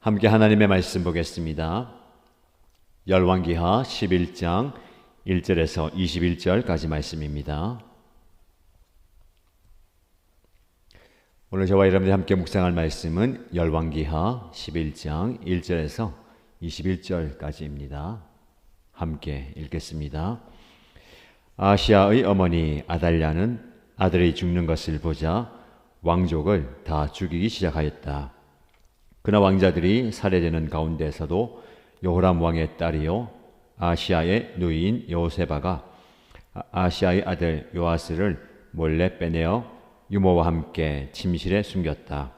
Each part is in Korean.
함께 하나님의 말씀 보겠습니다. 열왕기하 11장 1절에서 21절까지 말씀입니다. 오늘 저와 여러분들이 함께 묵상할 말씀은 열왕기하 11장 1절에서 21절까지입니다. 함께 읽겠습니다. 아시아의 어머니 아달랴는 아들이 죽는 것을 보자 왕족을 다 죽이기 시작하였다. 그러나 왕자들이 살해되는 가운데서도 여호람 왕의 딸이요 아시아의 누이인 여호세바가 아시아의 아들 요아스를 몰래 빼내어 유모와 함께 침실에 숨겼다.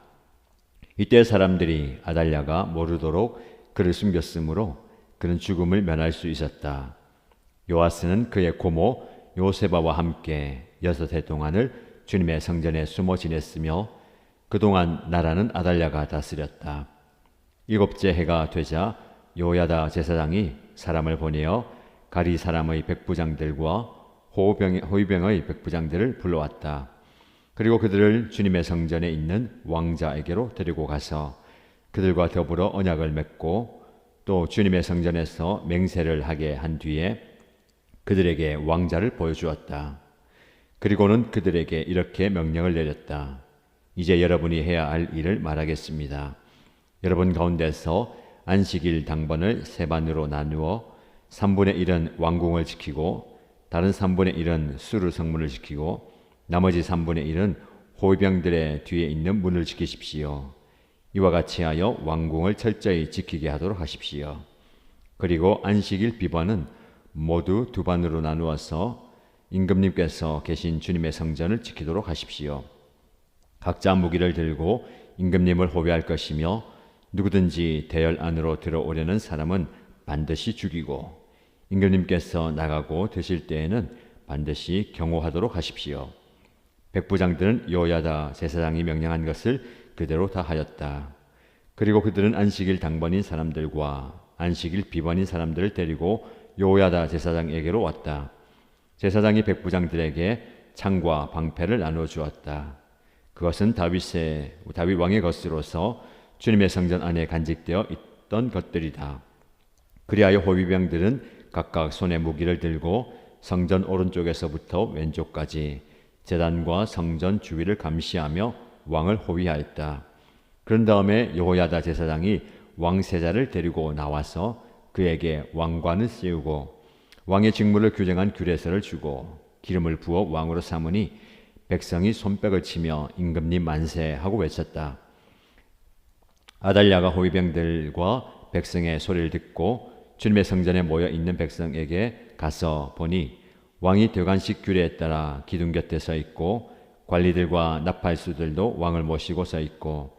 이때 사람들이 아달랴가 모르도록 그를 숨겼으므로 그는 죽음을 면할 수 있었다. 요아스는 그의 고모 요세바와 함께 6해 동안을 주님의 성전에 숨어 지냈으며 그동안 나라는 아달랴가 다스렸다. 7째 해가 되자 요야다 제사장이 사람을 보내어 가리 사람의 백부장들과 호위병의 백부장들을 불러왔다. 그리고 그들을 주님의 성전에 있는 왕자에게로 데리고 가서 그들과 더불어 언약을 맺고 또 주님의 성전에서 맹세를 하게 한 뒤에 그들에게 왕자를 보여주었다. 그리고는 그들에게 이렇게 명령을 내렸다. 이제 여러분이 해야 할 일을 말하겠습니다. 여러분 가운데서 안식일 당번을 3반으로 나누어 3분의 1은 왕궁을 지키고 다른 3분의 1은 수르 성문을 지키고 나머지 3분의 1은 호위병들의 뒤에 있는 문을 지키십시오. 이와 같이 하여 왕궁을 철저히 지키게 하도록 하십시오. 그리고 안식일 비번은 모두 2반으로 나누어서 임금님께서 계신 주님의 성전을 지키도록 하십시오. 각자 무기를 들고 임금님을 호위할 것이며 누구든지 대열 안으로 들어오려는 사람은 반드시 죽이고 임금님께서 나가고 드실 때에는 반드시 경호하도록 하십시오. 백부장들은 요야다 제사장이 명령한 것을 그대로 다 하였다. 그리고 그들은 안식일 당번인 사람들과 안식일 비번인 사람들을 데리고 요야다 제사장에게로 왔다. 제사장이 백부장들에게 창과 방패를 나누어 주었다. 그것은 다윗 왕의 것으로서 주님의 성전 안에 간직되어 있던 것들이다. 그리하여 호위병들은 각각 손에 무기를 들고 성전 오른쪽에서부터 왼쪽까지 제단과 성전 주위를 감시하며 왕을 호위하였다. 그런 다음에 여호야다 제사장이 왕세자를 데리고 나와서 그에게 왕관을 씌우고 왕의 직무를 규정한 규례서를 주고 기름을 부어 왕으로 삼으니 백성이 손뼉을 치며 임금님 만세 하고 외쳤다. 아달랴가 호위병들과 백성의 소리를 듣고 주님의 성전에 모여 있는 백성에게 가서 보니 왕이 대관식 규례에 따라 기둥 곁에 서 있고 관리들과 나팔수들도 왕을 모시고 서 있고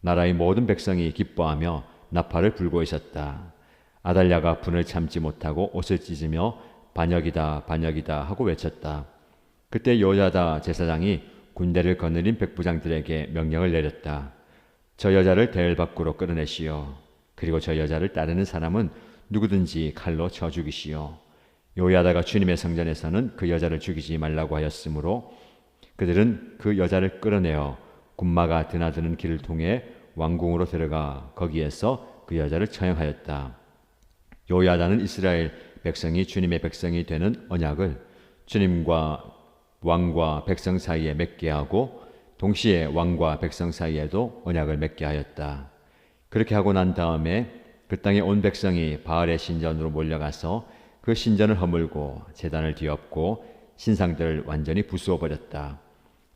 나라의 모든 백성이 기뻐하며 나팔을 불고 있었다. 아달랴가 분을 참지 못하고 옷을 찢으며 반역이다 반역이다 하고 외쳤다. 그때 요야다 제사장이 군대를 거느린 백부장들에게 명령을 내렸다. 저 여자를 대열 밖으로 끌어내시오. 그리고 저 여자를 따르는 사람은 누구든지 칼로 쳐 죽이시오. 요야다가 주님의 성전에서는 그 여자를 죽이지 말라고 하였으므로 그들은 그 여자를 끌어내어 군마가 드나드는 길을 통해 왕궁으로 들어가 거기에서 그 여자를 처형하였다. 요야다는 이스라엘 백성이 주님의 백성이 되는 언약을 주님과 왕과 백성 사이에 맺게 하고 동시에 왕과 백성 사이에도 언약을 맺게 하였다. 그렇게 하고 난 다음에 그 땅에 온 백성이 바알의 신전으로 몰려가서 그 신전을 허물고 제단을 뒤엎고 신상들을 완전히 부수어 버렸다.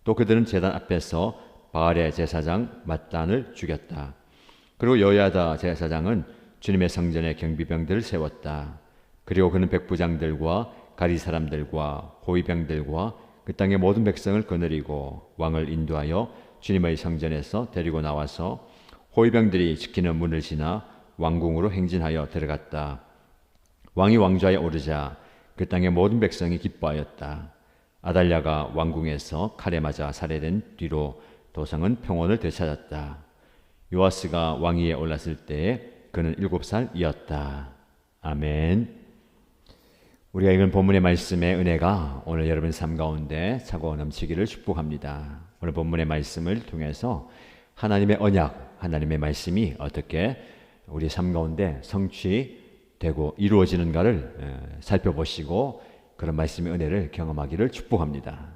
또 그들은 제단 앞에서 바알의 제사장 맏단을 죽였다. 그리고 여야다 제사장은 주님의 성전에 경비병들을 세웠다. 그리고 그는 백부장들과 가리 사람들과 호위병들과 그 땅의 모든 백성을 거느리고 왕을 인도하여 주님의 성전에서 데리고 나와서 호위병들이 지키는 문을 지나 왕궁으로 행진하여 들어갔다. 왕이 왕좌에 오르자 그 땅의 모든 백성이 기뻐하였다. 아달랴가 왕궁에서 칼에 맞아 살해된 뒤로 도성은 평온을 되찾았다. 요아스가 왕위에 올랐을 때에 그는 7살이었다. 아멘. 우리가 읽은 본문의 말씀의 은혜가 오늘 여러분 삶 가운데 차고 넘치기를 축복합니다. 오늘 본문의 말씀을 통해서 하나님의 언약, 하나님의 말씀이 어떻게 우리 삶 가운데 성취되고 이루어지는가를 살펴보시고 그런 말씀의 은혜를 경험하기를 축복합니다.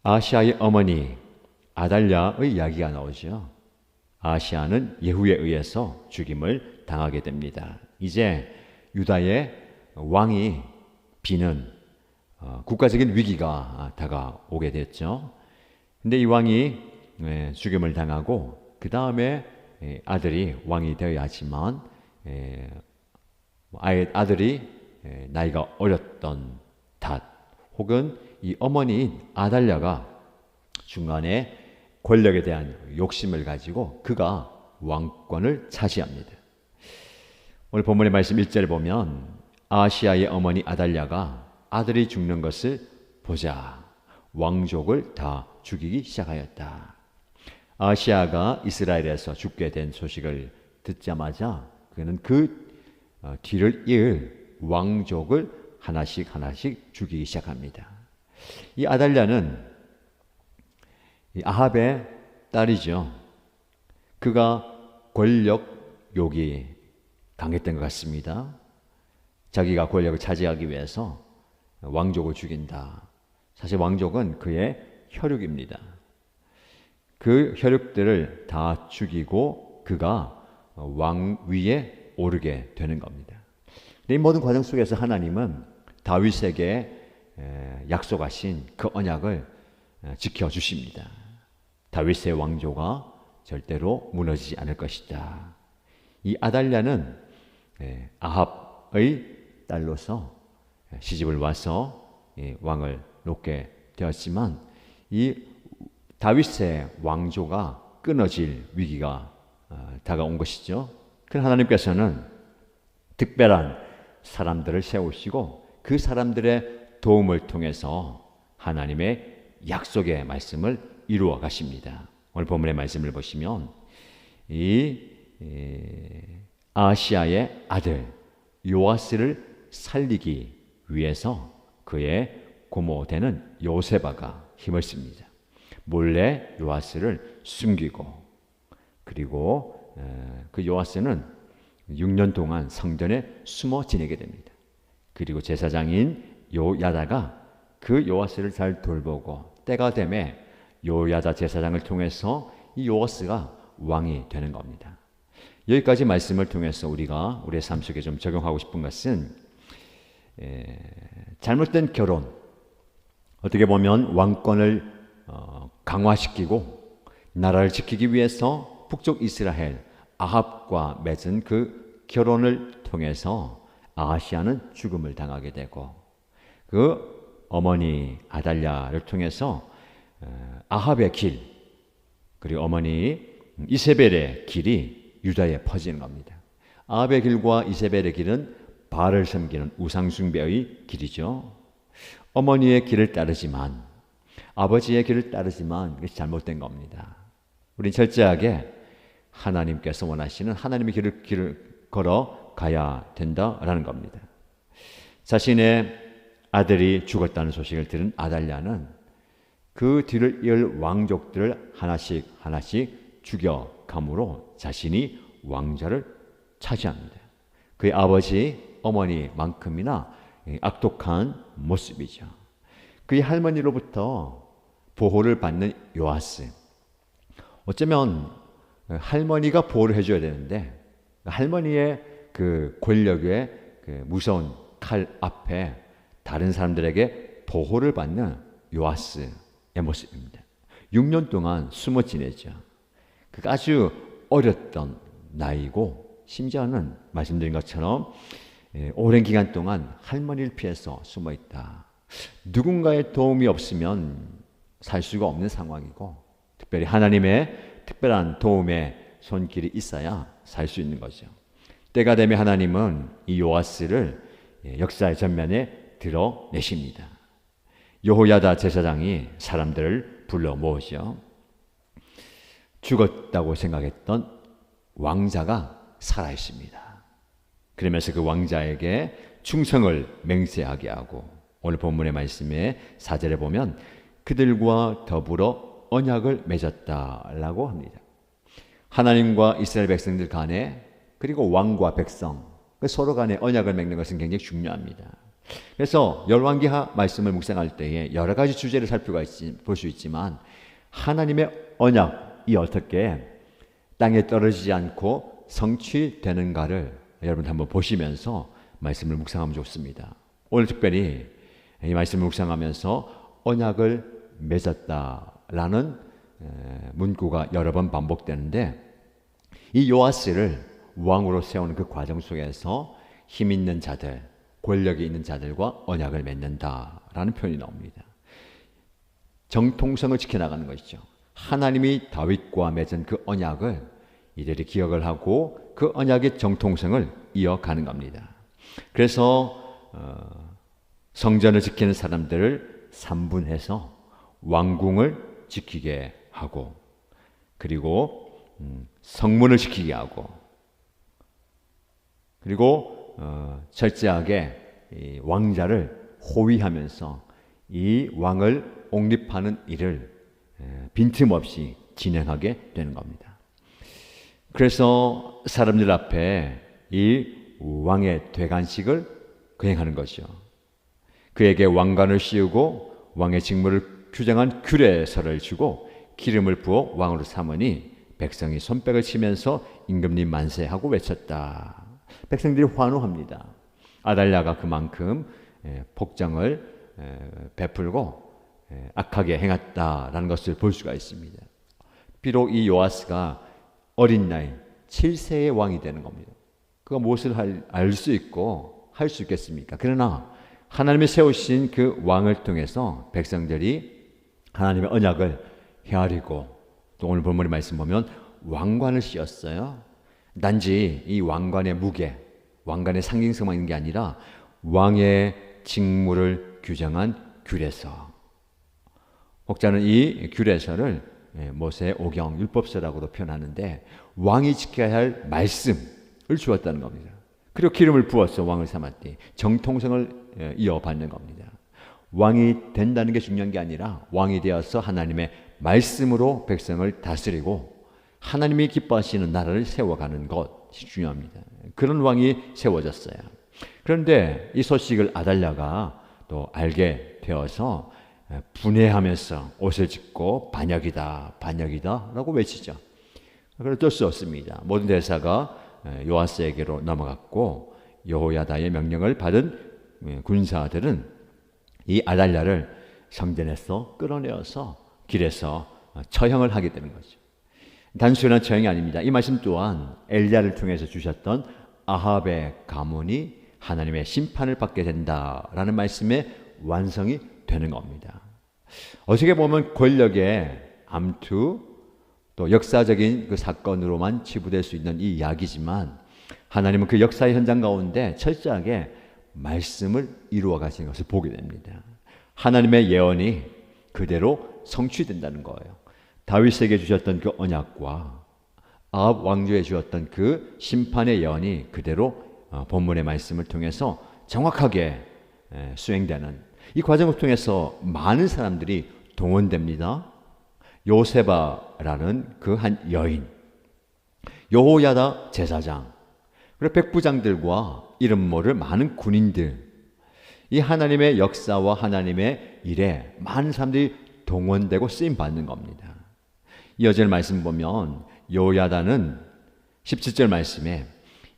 아시아의 어머니 아달랴의 이야기가 나오죠. 아시아는 예후에 의해서 죽임을 당하게 됩니다. 이제 유다의 왕이 비는 국가적인 위기가 다가오게 됐죠. 근데 이 왕이 죽임을 당하고 그 다음에 아들이 왕이 되어야 하지만 아들이 나이가 어렸던 탓 혹은 이 어머니인 아달랴가 중간에 권력에 대한 욕심을 가지고 그가 왕권을 차지합니다. 오늘 본문의 말씀 1절에 보면 아시아의 어머니 아달랴가 아들이 죽는 것을 보자 왕족을 다 죽이기 시작하였다. 아시아가 이스라엘에서 죽게 된 소식을 듣자마자 그는 그 뒤를 이을 왕족을 하나씩 죽이기 시작합니다. 이 아달랴는 아합의 딸이죠. 그가 권력욕이 강했던 것 같습니다. 자기가 권력을 차지하기 위해서 왕족을 죽인다. 사실 왕족은 그의 혈육입니다. 그 혈육들을 다 죽이고 그가 왕위에 오르게 되는 겁니다. 이 모든 과정 속에서 하나님은 다윗에게 약속하신 그 언약을 지켜주십니다. 다윗의 왕조가 절대로 무너지지 않을 것이다. 이 아달랴는 아합의 딸로서 시집을 와서 왕을 놓게 되었지만 이 다윗의 왕조가 끊어질 위기가 다가온 것이죠. 그러나 하나님께서는 특별한 사람들을 세우시고 그 사람들의 도움을 통해서 하나님의 약속의 말씀을 이루어 가십니다. 오늘 본문의 말씀을 보시면 이 아시아의 아들 요아스를 살리기 위해서 그의 고모되는 요세바가 힘을 씁니다. 몰래 요아스를 숨기고 그리고 그 요아스는 6년 동안 성전에 숨어 지내게 됩니다. 그리고 제사장인 요야다가 그 요아스를 잘 돌보고 때가 되매 요야다 제사장을 통해서 이 요아스가 왕이 되는 겁니다. 여기까지 말씀을 통해서 우리가 우리의 삶 속에 좀 적용하고 싶은 것은 잘못된 결혼, 어떻게 보면 왕권을 강화시키고 나라를 지키기 위해서 북쪽 이스라엘 아합과 맺은 그 결혼을 통해서 아시아는 죽음을 당하게 되고 그 어머니 아달랴를 통해서 아합의 길 그리고 어머니 이세벨의 길이 유다에 퍼지는 겁니다. 아합의 길과 이세벨의 길은 바알을 섬기는 우상숭배의 길이죠. 어머니의 길을 따르지만 아버지의 길을 따르지만 그것이 잘못된 겁니다. 우린 철저하게 하나님께서 원하시는 하나님의 길을 걸어 가야 된다라는 겁니다. 자신의 아들이 죽었다는 소식을 들은 아달랴는 그 뒤를 이을 왕족들을 하나씩 죽여감으로 자신이 왕좌를 차지합니다. 그의 아버지, 어머니만큼이나 악독한 모습이죠. 그의 할머니로부터 보호를 받는 요아스. 어쩌면 할머니가 보호를 해줘야 되는데 할머니의 그 권력의 그 무서운 칼 앞에 다른 사람들에게 보호를 받는 요아스의 모습입니다. 6년 동안 숨어 지내죠. 그가 아주 어렸던 나이고 심지어는 말씀드린 것처럼 오랜 기간 동안 할머니를 피해서 숨어 있다. 누군가의 도움이 없으면 살 수가 없는 상황이고 특별히 하나님의 특별한 도움의 손길이 있어야 살 수 있는 거죠. 때가 되면 하나님은 이 요아스를 역사의 전면에 드러내십니다. 여호야다 제사장이 사람들을 불러 모으죠. 죽었다고 생각했던 왕자가 살아있습니다. 그러면서 그 왕자에게 충성을 맹세하게 하고 오늘 본문의 말씀에 4절에 보면 그들과 더불어 언약을 맺었다라고 합니다. 하나님과 이스라엘 백성들 간에 그리고 왕과 백성 서로 간에 언약을 맺는 것은 굉장히 중요합니다. 그래서 열왕기하 말씀을 묵상할 때에 여러 가지 주제를 볼 수 있지만 하나님의 언약이 어떻게 땅에 떨어지지 않고 성취되는가를 여러분 한번 보시면서 말씀을 묵상하면 좋습니다. 오늘 특별히 이 말씀을 묵상하면서 언약을 맺었다라는 문구가 여러 번 반복되는데 이 요아스를 왕으로 세우는 그 과정 속에서 힘 있는 자들, 권력이 있는 자들과 언약을 맺는다라는 표현이 나옵니다. 정통성을 지켜나가는 것이죠. 하나님이 다윗과 맺은 그 언약을 이들이 기억을 하고 그 언약의 정통성을 이어가는 겁니다. 그래서 성전을 지키는 사람들을 3분해서 왕궁을 지키게 하고 그리고 성문을 지키게 하고 그리고 철저하게 이 왕자를 호위하면서 이 왕을 옹립하는 일을 빈틈없이 진행하게 되는 겁니다. 그래서 사람들 앞에 이 왕의 되관식을 거행하는 것이죠. 그에게 왕관을 씌우고 왕의 직무를 규정한 규례서를 주고 기름을 부어 왕으로 삼으니 백성이 손뼉을 치면서 임금님 만세하고 외쳤다. 백성들이 환호합니다. 아달랴가 그만큼 복장을 베풀고 악하게 행했다라는 것을 볼 수가 있습니다. 비록 이 요아스가 어린 나이 7세의 왕이 되는 겁니다. 그가 무엇을 알 수 있고 할 수 있겠습니까? 그러나 하나님이 세우신 그 왕을 통해서 백성들이 하나님의 언약을 헤아리고 또 오늘 본문의 말씀 보면 왕관을 씌웠어요. 단지 이 왕관의 무게, 왕관의 상징성만 있는 게 아니라 왕의 직무를 규정한 규례서. 혹자는 이 규례서를 모세의 오경, 율법서라고도 표현하는데 왕이 지켜야 할 말씀을 주었다는 겁니다. 그리고 기름을 부어서 왕을 삼았더니 정통성을 이어받는 겁니다. 왕이 된다는 게 중요한 게 아니라 왕이 되어서 하나님의 말씀으로 백성을 다스리고 하나님이 기뻐하시는 나라를 세워가는 것이 중요합니다. 그런 왕이 세워졌어요. 그런데 이 소식을 아달랴가 또 알게 되어서 분해하면서 옷을 찢고 반역이다, 반역이다 라고 외치죠. 그럴 어쩔 수 없습니다. 모든 대사가 요아스에게로 넘어갔고 여호야다의 명령을 받은 군사들은 이 아달랴를 성전에서 끌어내어서 길에서 처형을 하게 되는 거죠. 단순한 처형이 아닙니다. 이 말씀 또한 엘리야를 통해서 주셨던 아합의 가문이 하나님의 심판을 받게 된다라는 말씀의 완성이 되는 겁니다. 어떻게 보면 권력의 암투 또 역사적인 그 사건으로만 치부될 수 있는 이 이야기지만 하나님은 그 역사의 현장 가운데 철저하게 말씀을 이루어 가신 것을 보게 됩니다. 하나님의 예언이 그대로 성취된다는 거예요. 다윗에게 주셨던 그 언약과 아합 왕조에 주었던 그 심판의 예언이 그대로 본문의 말씀을 통해서 정확하게 수행되는 이 과정을 통해서 많은 사람들이 동원됩니다. 요세바라는 그 한 여인, 여호야다 제사장, 그리고 백부장들과 이름 모를 많은 군인들, 이 하나님의 역사와 하나님의 일에 많은 사람들이 동원되고 쓰임 받는 겁니다. 이어질 말씀 보면 여호야다는 17절 말씀에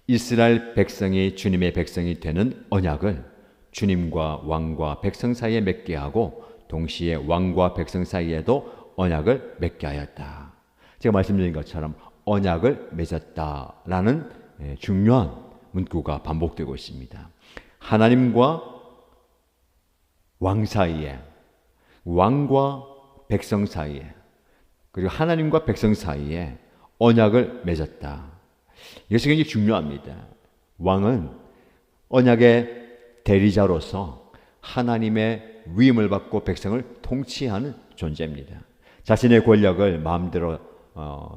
이스라엘 백성이 주님의 백성이 되는 언약을 주님과 왕과 백성 사이에 맺게 하고 동시에 왕과 백성 사이에도 언약을 맺게 하였다. 제가 말씀드린 것처럼 언약을 맺었다라는 중요한 문구가 반복되고 있습니다. 하나님과 왕 사이에, 왕과 백성 사이에, 그리고 하나님과 백성 사이에 언약을 맺었다. 이것이 굉장히 중요합니다. 왕은 언약의 대리자로서 하나님의 위임을 받고 백성을 통치하는 존재입니다. 자신의 권력을 마음대로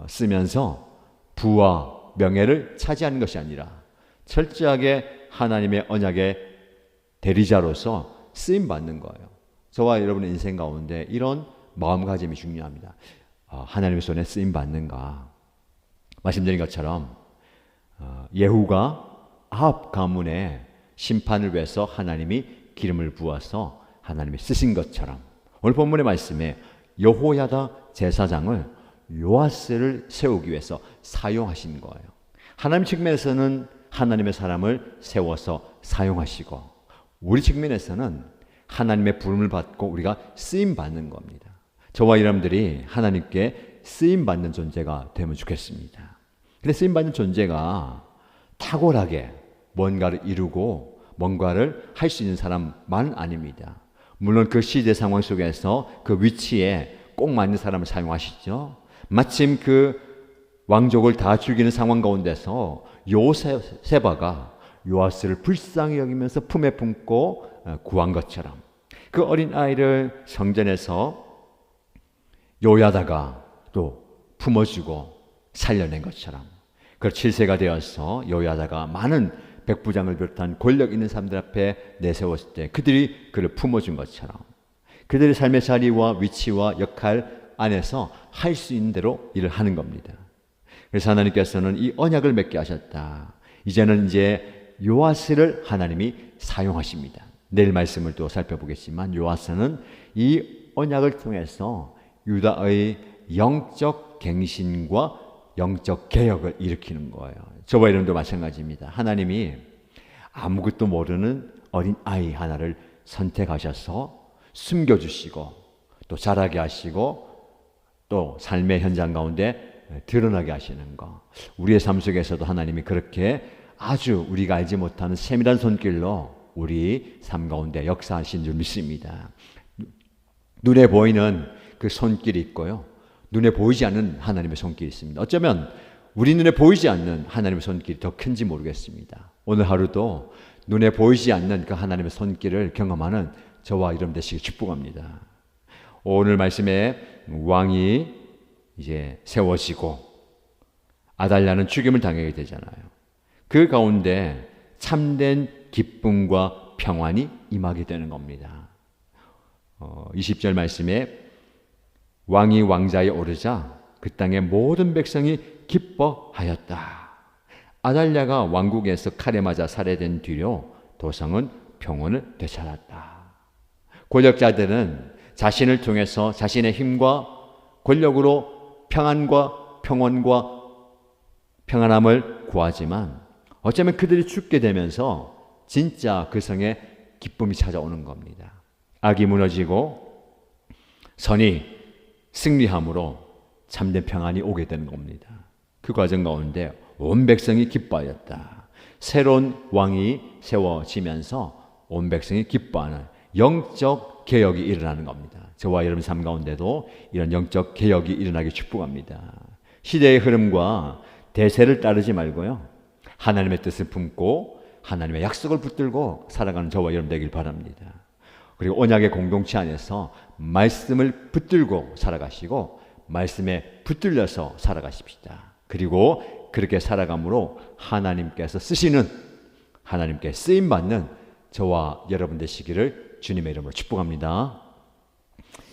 쓰면서 부와 명예를 차지하는 것이 아니라 철저하게 하나님의 언약의 대리자로서 쓰임받는 거예요. 저와 여러분의 인생 가운데 이런 마음가짐이 중요합니다. 하나님의 손에 쓰임 받는가. 말씀드린 것처럼 예후가 아합 가문의 심판을 위해서 하나님이 기름을 부어서 하나님이 쓰신 것처럼 오늘 본문의 말씀에 여호야다 제사장을 요아스를 세우기 위해서 사용하신 거예요. 하나님 측면에서는 하나님의 사람을 세워서 사용하시고, 우리 측면에서는 하나님의 부름을 받고 우리가 쓰임 받는 겁니다. 저와 여러분들이 하나님께 쓰임 받는 존재가 되면 좋겠습니다. 근데 쓰임 받는 존재가 탁월하게 뭔가를 이루고 뭔가를 할 수 있는 사람만 아닙니다. 물론 그 시대 상황 속에서 그 위치에 꼭 맞는 사람을 사용하시죠. 마침 그 왕족을 다 죽이는 상황 가운데서 요세바가 요아스를 불쌍히 여기면서 품에 품고 구한 것처럼, 그 어린 아이를 성전에서 요야다가 또 품어주고 살려낸 것처럼, 그 7세가 되어서 요야다가 많은 백부장을 비롯한 권력 있는 사람들 앞에 내세웠을 때 그들이 그를 품어준 것처럼, 그들의 삶의 자리와 위치와 역할 안에서 할 수 있는 대로 일을 하는 겁니다. 그래서 하나님께서는 이 언약을 맺게 하셨다. 이제는 이제 요아스를 하나님이 사용하십니다. 내일 말씀을 또 살펴보겠지만 요아스는 이 언약을 통해서 유다의 영적 갱신과 영적 개혁을 일으키는 거예요. 저와 여러분도 마찬가지입니다. 하나님이 아무것도 모르는 어린 아이 하나를 선택하셔서 숨겨주시고 또 자라게 하시고 또 삶의 현장 가운데 드러나게 하시는 것, 우리의 삶 속에서도 하나님이 그렇게 아주 우리가 알지 못하는 세밀한 손길로 우리 삶 가운데 역사하신 줄 믿습니다. 눈에 보이는 그 손길이 있고요, 눈에 보이지 않는 하나님의 손길이 있습니다. 어쩌면 우리 눈에 보이지 않는 하나님의 손길이 더 큰지 모르겠습니다. 오늘 하루도 눈에 보이지 않는 그 하나님의 손길을 경험하는 저와 여러분 되시길 축복합니다. 오늘 말씀에 왕이 이제 세워지고 아달랴는 죽임을 당하게 되잖아요. 그 가운데 참된 기쁨과 평안이 임하게 되는 겁니다. 20절 말씀에 왕이 왕자에 오르자 그 땅의 모든 백성이 기뻐하였다. 아달랴가 왕국에서 칼에 맞아 살해된 뒤로 도성은 평온을 되찾았다. 권력자들은 자신을 통해서 자신의 힘과 권력으로 평안과 평온과 평안함을 구하지만 어쩌면 그들이 죽게 되면서 진짜 그 성에 기쁨이 찾아오는 겁니다. 악이 무너지고 선이 승리함으로 참된 평안이 오게 되는 겁니다. 그 과정 가운데 온 백성이 기뻐하였다. 새로운 왕이 세워지면서 온 백성이 기뻐하는 영적 개혁이 일어나는 겁니다. 저와 여러분 삶 가운데도 이런 영적 개혁이 일어나기 축복합니다. 시대의 흐름과 대세를 따르지 말고요, 하나님의 뜻을 품고 하나님의 약속을 붙들고 살아가는 저와 여러분 되길 바랍니다. 그리고 언약의 공동체 안에서 말씀을 붙들고 살아가시고 말씀에 붙들려서 살아가십시다. 그리고 그렇게 살아감으로 하나님께서 쓰시는, 하나님께 쓰임받는 저와 여러분 되시기를 주님의 이름으로 축복합니다.